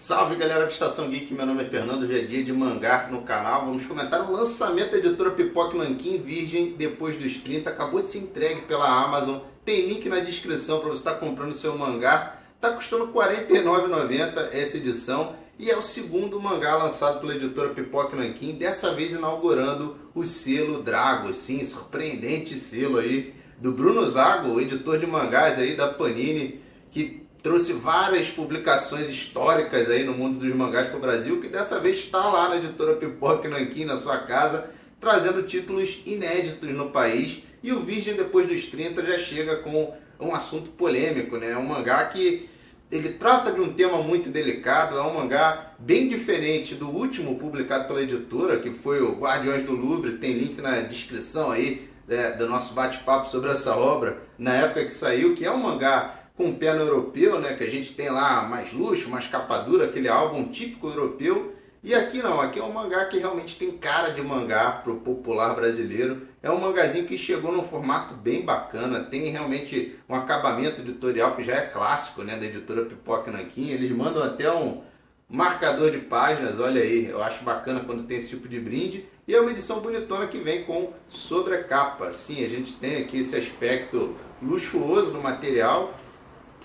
Salve galera do Estação Geek, meu nome é Fernando, hoje é dia de mangá no canal. Vamos comentar o lançamento da editora Pipoca Nanquim Virgem depois dos 30. Acabou de ser entregue pela Amazon, tem link na descrição para você estar comprando seu mangá. Está custando R$ 49,90 essa edição e é o segundo mangá lançado pela editora Pipoca Nanquim, dessa vez inaugurando o selo Drago, sim, surpreendente selo aí do Bruno Zago, editor de mangás aí da Panini, que trouxe várias publicações históricas aí no mundo dos mangás para o Brasil, que dessa vez está lá na editora Pipoca Nanquim, na sua casa, trazendo títulos inéditos no país. E o Virgem depois dos 30 já chega com um assunto polêmico, né? É um mangá que ele trata de um tema muito delicado, é um mangá bem diferente do último publicado pela editora, que foi o Guardiões do Louvre. Tem link na descrição aí do nosso bate-papo sobre essa obra, na época que saiu, que é um mangá com um pé no europeu, né, que a gente tem lá mais luxo, mais capa dura, aquele álbum típico europeu. E aqui não, aqui é um mangá que realmente tem cara de mangá pro popular brasileiro. É um mangazinho que chegou num formato bem bacana, tem realmente um acabamento editorial que já é clássico, né, da editora Pipoca Nanquim. Eles mandam até um marcador de páginas, olha aí, eu acho bacana quando tem esse tipo de brinde. E é uma edição bonitona que vem com sobrecapa. Sim, a gente tem aqui esse aspecto luxuoso no material,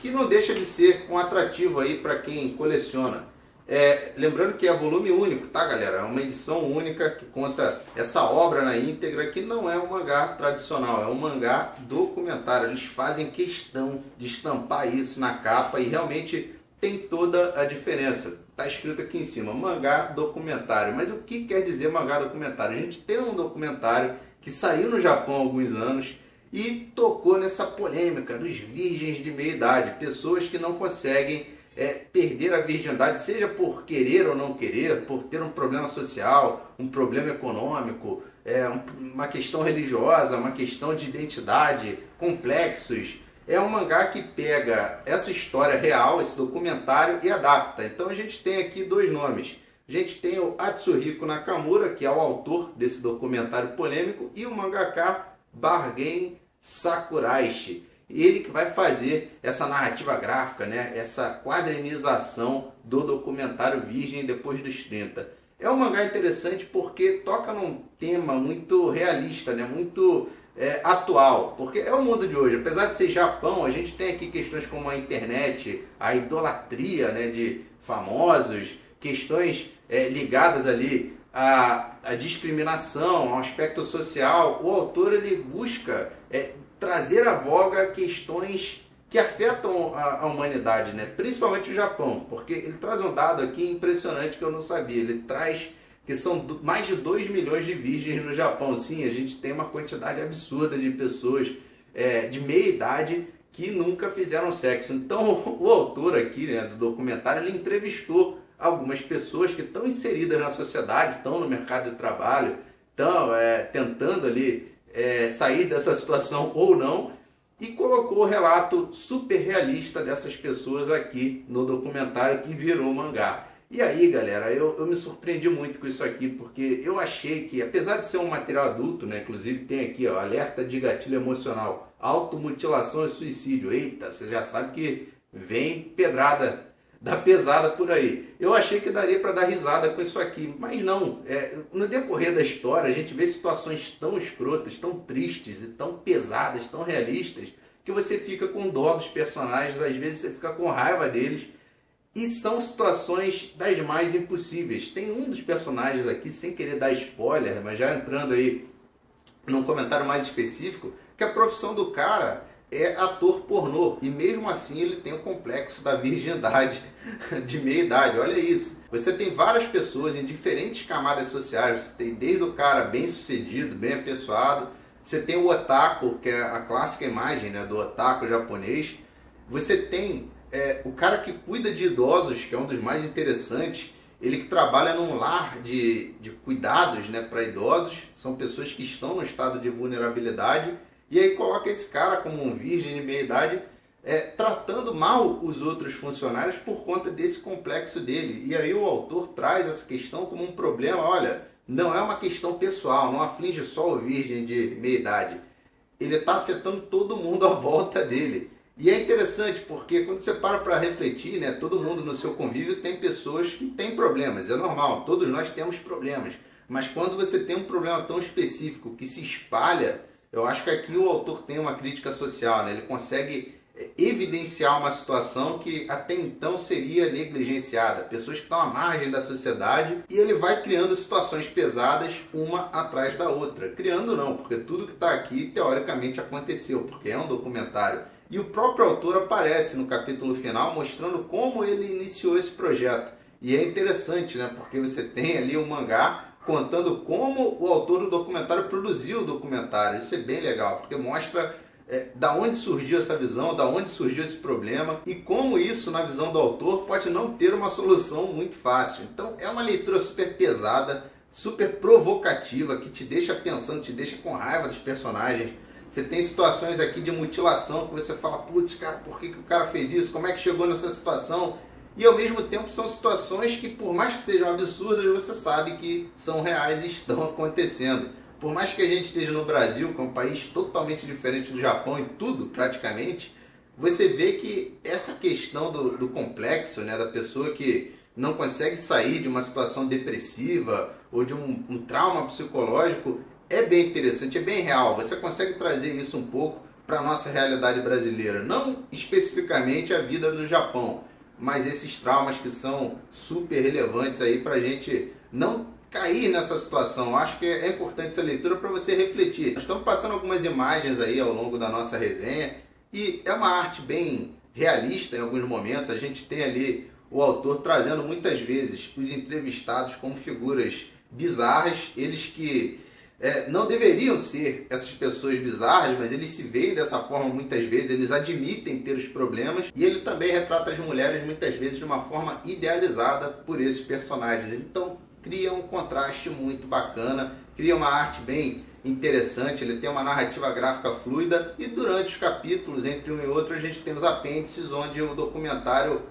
que não deixa de ser um atrativo aí para quem coleciona. Lembrando que é volume único, tá galera? É uma edição única que conta essa obra na íntegra, que não é um mangá tradicional, é um mangá documentário. Eles fazem questão de estampar isso na capa e realmente tem toda a diferença. Tá escrito aqui em cima, mangá documentário. Mas o que quer dizer mangá documentário? A gente tem um documentário que saiu no Japão há alguns anos e tocou nessa polêmica dos virgens de meia idade, pessoas que não conseguem perder a virgindade, seja por querer ou não querer, por ter um problema social, um problema econômico, uma questão religiosa, uma questão de identidade, complexos. É um mangá que pega essa história real, esse documentário, e adapta. Então a gente tem aqui dois nomes. A gente tem o Atsuhiko Nakamura, que é o autor desse documentário polêmico, e o mangaka Bargen Sakuraishi, ele que vai fazer essa narrativa gráfica, né? Essa quadrinização do documentário Virgem depois dos 30. É um mangá interessante porque toca num tema muito realista, né? Muito atual, porque é o mundo de hoje. Apesar de ser Japão, a gente tem aqui questões como a internet, a idolatria, né, de famosos, questões ligadas ali a discriminação, ao aspecto social. O autor ele busca trazer à voga questões que afetam a humanidade, né? Principalmente o Japão, porque ele traz um dado aqui impressionante que eu não sabia. Ele traz que são mais de 2 milhões de virgens no Japão. Sim, a gente tem uma quantidade absurda de pessoas de meia idade que nunca fizeram sexo. Então o autor aqui, né, do documentário, ele entrevistou algumas pessoas que estão inseridas na sociedade, estão no mercado de trabalho, estão tentando ali sair dessa situação ou não, e colocou o relato super realista dessas pessoas aqui no documentário que virou mangá. E aí galera, eu me surpreendi muito com isso aqui, porque eu achei que, apesar de ser um material adulto, né, inclusive tem aqui, ó, alerta de gatilho emocional, automutilação e suicídio. Eita, você já sabe que vem pedrada da pesada por aí. Eu achei que daria para dar risada com isso aqui, mas não. No decorrer da história a gente vê situações tão escrotas, tão tristes e tão pesadas, tão realistas, que você fica com dó dos personagens, às vezes você fica com raiva deles, e são situações das mais impossíveis. Tem um dos personagens aqui, sem querer dar spoiler, mas já entrando aí num comentário mais específico, que a profissão do cara é ator pornô, e mesmo assim ele tem o complexo da virgindade de meia idade. Olha isso, você tem várias pessoas em diferentes camadas sociais. Você tem desde o cara bem sucedido, bem apessoado, você tem o otaku, que é a clássica imagem, né, do otaku japonês. Você tem o cara que cuida de idosos, que é um dos mais interessantes, ele que trabalha num lar de cuidados, né, para idosos. São pessoas que estão no estado de vulnerabilidade. E aí coloca esse cara como um virgem de meia idade, tratando mal os outros funcionários por conta desse complexo dele. E aí o autor traz essa questão como um problema. Olha, não é uma questão pessoal, não aflige só o virgem de meia idade. Ele está afetando todo mundo à volta dele. E é interessante porque quando você para refletir, né, todo mundo no seu convívio tem pessoas que têm problemas, é normal, todos nós temos problemas. Mas quando você tem um problema tão específico que se espalha, eu acho que aqui o autor tem uma crítica social, né? Ele consegue evidenciar uma situação que até então seria negligenciada, pessoas que estão à margem da sociedade, e ele vai criando situações pesadas uma atrás da outra. Criando não, porque tudo que está aqui teoricamente aconteceu, porque é um documentário. E o próprio autor aparece no capítulo final mostrando como ele iniciou esse projeto. E é interessante, né? Porque você tem ali um mangá contando como o autor do documentário produziu o documentário. Isso é bem legal, porque mostra da onde surgiu essa visão, da onde surgiu esse problema e como isso, na visão do autor, pode não ter uma solução muito fácil. Então é uma leitura super pesada, super provocativa, que te deixa pensando, te deixa com raiva dos personagens. Você tem situações aqui de mutilação que você fala, putz, cara, por que o cara fez isso? Como é que chegou nessa situação? E ao mesmo tempo são situações que, por mais que sejam absurdas, você sabe que são reais e estão acontecendo. Por mais que a gente esteja no Brasil, que é um país totalmente diferente do Japão em tudo, praticamente, você vê que essa questão do complexo, né, da pessoa que não consegue sair de uma situação depressiva ou de um trauma psicológico, é bem interessante, é bem real. Você consegue trazer isso um pouco para a nossa realidade brasileira. Não especificamente a vida no Japão, mas esses traumas que são super relevantes aí para a gente não cair nessa situação. Acho que é importante essa leitura para você refletir. Nós estamos passando algumas imagens aí ao longo da nossa resenha e é uma arte bem realista em alguns momentos. A gente tem ali o autor trazendo muitas vezes os entrevistados como figuras bizarras, eles que não deveriam ser essas pessoas bizarras, mas eles se veem dessa forma muitas vezes, eles admitem ter os problemas, e ele também retrata as mulheres muitas vezes de uma forma idealizada por esses personagens. Então cria um contraste muito bacana, cria uma arte bem interessante, ele tem uma narrativa gráfica fluida, e durante os capítulos, entre um e outro, a gente tem os apêndices, onde o documentário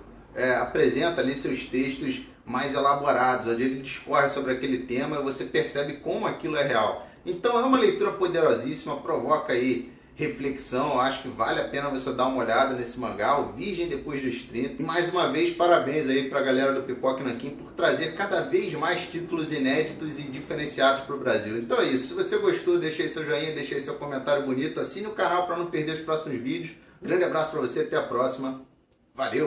apresenta ali seus textos mais elaborados, onde ele discorre sobre aquele tema e você percebe como aquilo é real. Então é uma leitura poderosíssima, provoca aí reflexão. Acho que vale a pena você dar uma olhada nesse mangá, o Virgem Depois dos 30. E mais uma vez, parabéns aí pra galera do Pipoca Nanquim por trazer cada vez mais títulos inéditos e diferenciados para o Brasil. Então é isso, se você gostou, deixa aí seu joinha, deixa aí seu comentário bonito, assine o canal para não perder os próximos vídeos. Grande abraço para você, até a próxima. Valeu!